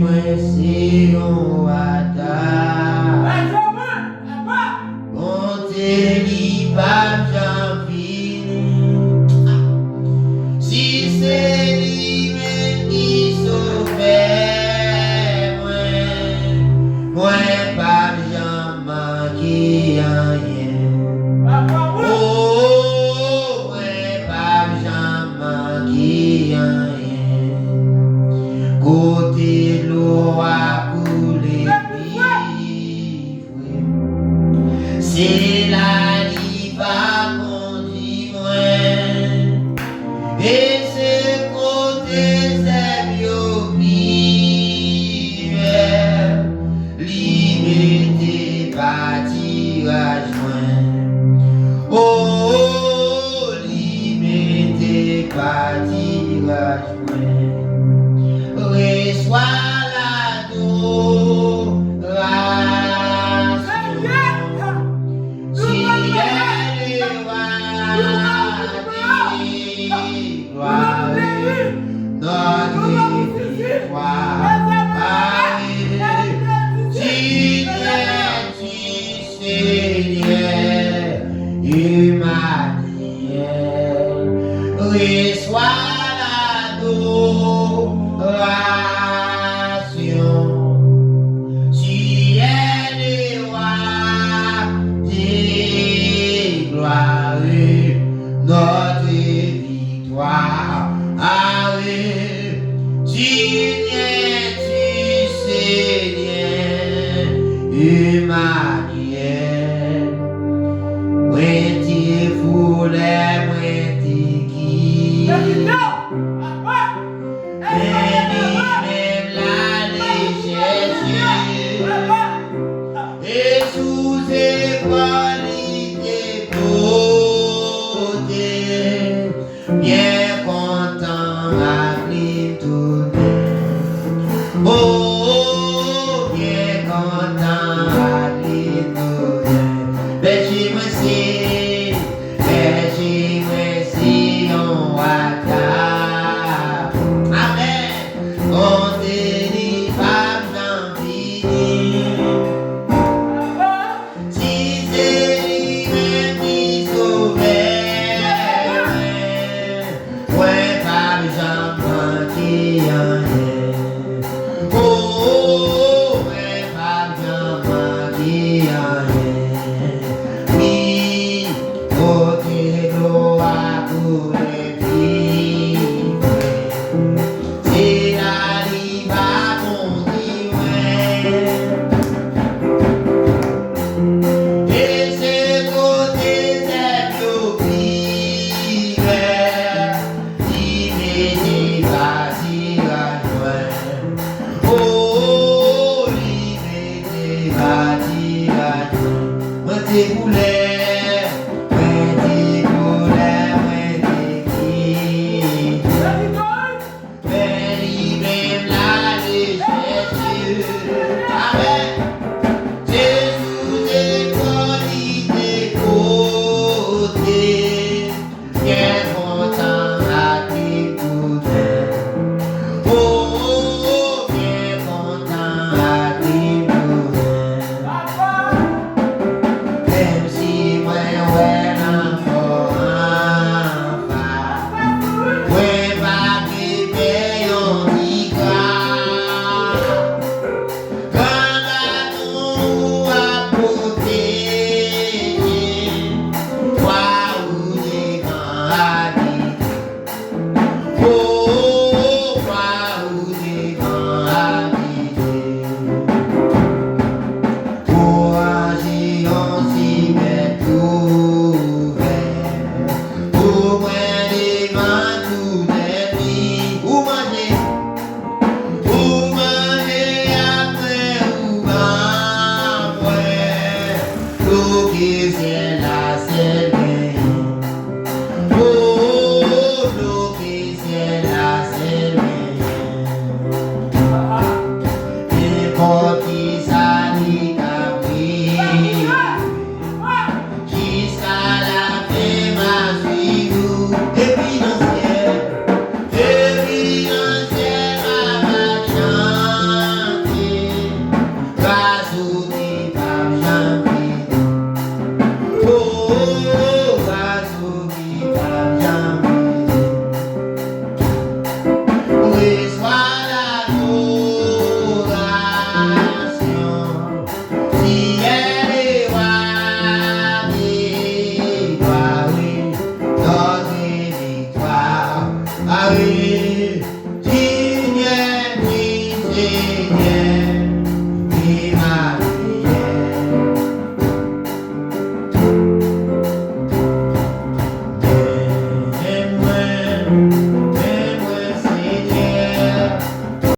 mwen se yon attaque. Bonte lipap jan fini. Si c'est lui-même qui sauve mwen pas jamais manqué rien. Oh, mwen pas jamais manqué rien. Côté l'eau a coulé vivre. C'est la lipap conduit mwen. Et c'est côté c'est bio vivre. Limité par tirage moins. Oh, limité par tirage moins. Reçois l'adoration. Si elle est gloire, notre victoire. Seigneur, Emmanuel, reçois l'adoration. Si elle est roi des gloires, notre victoire. Tu Seigneur, Emmanuel.